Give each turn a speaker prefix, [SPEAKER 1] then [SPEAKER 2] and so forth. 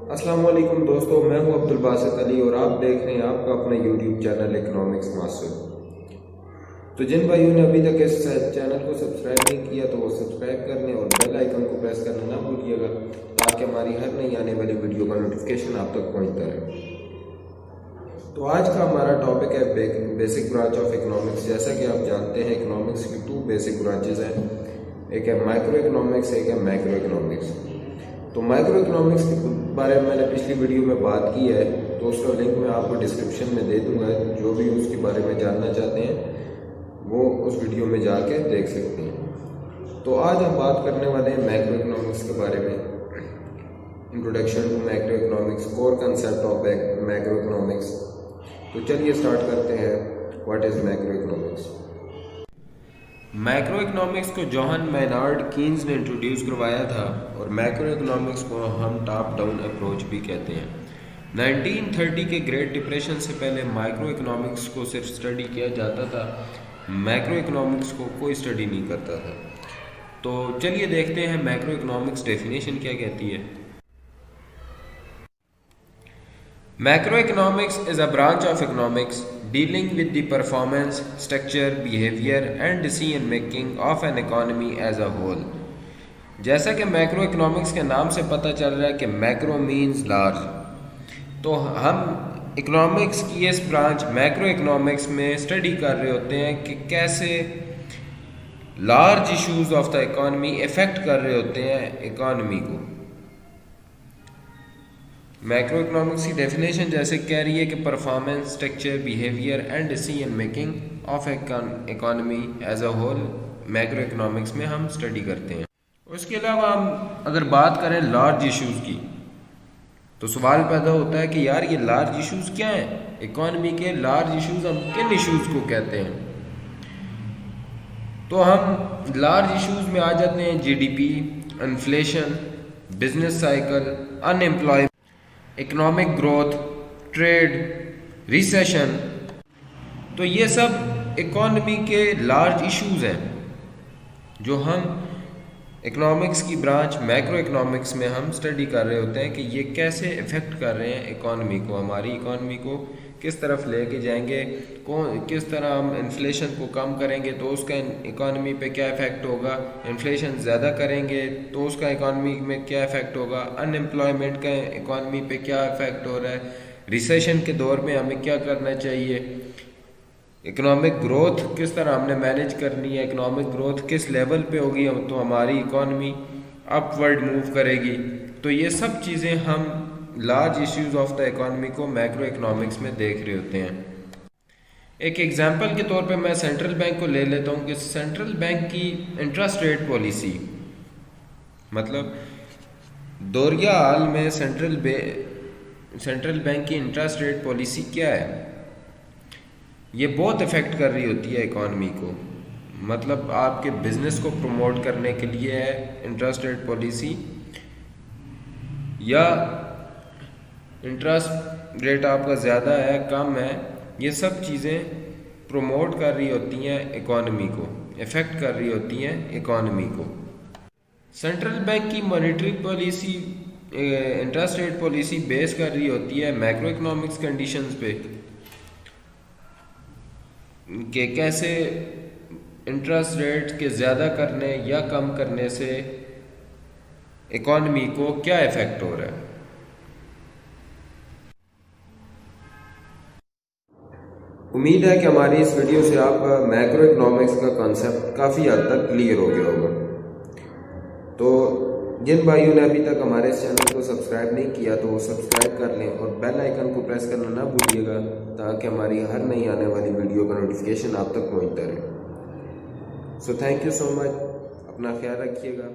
[SPEAKER 1] अस्सलाम वालेकुम दोस्तों, मैं हूं अब्दुल बासित अली और आप देख रहे हैं आपका अपना यूट्यूब चैनल इकोनॉमिक्स मास्टर। तो जिन भाइयों ने अभी तक इस चैनल को सब्सक्राइब नहीं किया तो वो सब्सक्राइब कर लें और बेल आइकन को प्रेस करना ना भूलिएगा ताकि हमारी हर नई आने वाली वीडियो का नोटिफिकेशन आप तक पहुंचता रहे। तो आज का हमारा टॉपिक है बेसिक ब्रांच ऑफ इकोनॉमिक्स। जैसा कि आप जानते हैं इकोनॉमिक्स की दो बेसिक ब्रांचेज हैं, एक है माइक्रो इकोनॉमिक्स, एक है मैक्रो इकोनॉमिक्स। तो माइक्रो इकोनॉमिक्स के बारे में मैंने पिछली वीडियो में बात की है, तो उसका लिंक मैं आपको डिस्क्रिप्शन में दे दूंगा। जो भी उसके बारे में जानना चाहते हैं वो उस वीडियो में जाके देख सकते हैं। तो आज हम बात करने वाले हैं मैक्रो इकोनॉमिक्स के बारे में। Introduction to macroeconomics, core concept of macroeconomics. तो चलिए स्टार्ट करते हैं। What is macroeconomics? Macroeconomics को जॉन मैनार्ड कीन्स ने इंट्रोड्यूस करवाया था और मैक्रो इकोनॉमिक्स को हम टॉप डाउन अप्रोच भी कहते हैं। 1930 के ग्रेट डिप्रेशन से पहले माइक्रो इकोनॉमिक्स को सिर्फ स्टडी किया जाता था, मैक्रो इकोनॉमिक्स को कोई स्टडी नहीं करता था। तो चलिए देखते हैं मैक्रो इकोनॉमिक्स डेफिनेशन क्या कहती है। Macroeconomics is a branch of economics dealing with the performance, structure, behavior and decision making of an economy as a whole। जैसा कि मैक्रो इकोनॉमिक्स के नाम से पता चल रहा है कि मैक्रो मीन्स लार्ज, तो हम इकोनॉमिक्स की इस ब्रांच मैक्रो इकोनॉमिक्स में स्टडी कर रहे होते हैं कि कैसे large issues of the economy effect कर रहे होते हैं इकोनॉमी को। मैक्रो इकोनॉमिक्स की डेफिनेशन जैसे कह रही है कि performance, structure, behaviour and decision making of economy as a whole macroeconomics में हम स्टडी करते हैं। उसके अलावा हम अगर बात करें लार्ज इश्यूज की, तो सवाल पैदा होता है कि यार ये लार्ज इश्यूज क्या हैं? इकोनॉमी के लार्ज इश्यूज हम किन इश्यूज को कहते हैं? तो हम लार्ज इश्यूज में आ जाते हैं GDP, inflation, business cycle, unemployment, economic growth, trade, recession. तो ये सब इकोनॉमी के लार्ज इश्यूज हैं जो हम इकोनॉमिक्स की ब्रांच मैक्रो इकोनॉमिक्स में हम स्टडी कर रहे होते हैं कि ये कैसे इफेक्ट कर रहे हैं इकोनॉमी को, हमारी इकोनॉमी को किस तरफ लेके जाएंगे, किस तरह हम इन्फ्लेशन को कम करेंगे तो उसका इकोनॉमी पे क्या इफेक्ट होगा, इन्फ्लेशन ज़्यादा करेंगे तो उसका इकोनॉमी में क्या इफेक्ट होगा, अनएम्प्लॉयमेंट का इकोनॉमी पे क्या इफेक्ट हो रहा है, रिसेशन के दौर में हमें क्या करना चाहिए, इकोनॉमिक ग्रोथ किस तरह हमने मैनेज करनी है, इकोनॉमिक ग्रोथ किस लेवल पे होगी तो हमारी इकोनॉमी अपवर्ड मूव करेगी। तो ये सब चीज़ें हम large issues of the economy को मैक्रो इकोनॉमिक्स में देख रहे होते हैं। एक एग्जांपल के तौर पे मैं सेंट्रल बैंक को ले लेता हूँ कि सेंट्रल बैंक की इंटरेस्ट रेट पॉलिसी, मतलब दौरिया हाल में सेंट्रल बैंक की इंटरेस्ट रेट पॉलिसी क्या है, ये बहुत इफेक्ट कर रही होती है इकोनॉमी को। मतलब आपके बिजनेस को प्रमोट करने के लिए है इंटरेस्ट रेट पॉलिसी, या इंटरेस्ट रेट आपका ज़्यादा है कम है, ये सब चीज़ें प्रमोट कर रही होती हैं इकोनॉमी को, इफेक्ट कर रही होती हैं इकोनॉमी को। सेंट्रल बैंक की monetary policy, interest rate policy base कर रही होती है मैक्रो इकोनॉमिक्स कंडीशंस पे कि कैसे इंटरेस्ट रेट के ज़्यादा करने या कम करने से इकोनॉमी को क्या इफेक्ट हो रहा है। उम्मीद है कि हमारी इस वीडियो से आपका मैक्रो इकोनॉमिक्स का कॉन्सेप्ट काफ़ी हद तक क्लियर हो गया होगा। तो जिन भाइयों ने अभी तक हमारे इस चैनल को सब्सक्राइब नहीं किया तो वो सब्सक्राइब कर लें और बेल आइकन को प्रेस करना ना भूलिएगा ताकि हमारी हर नई आने वाली वीडियो का नोटिफिकेशन आप तक पहुंचता रहे। So thank you so much, अपना ख्याल रखिएगा।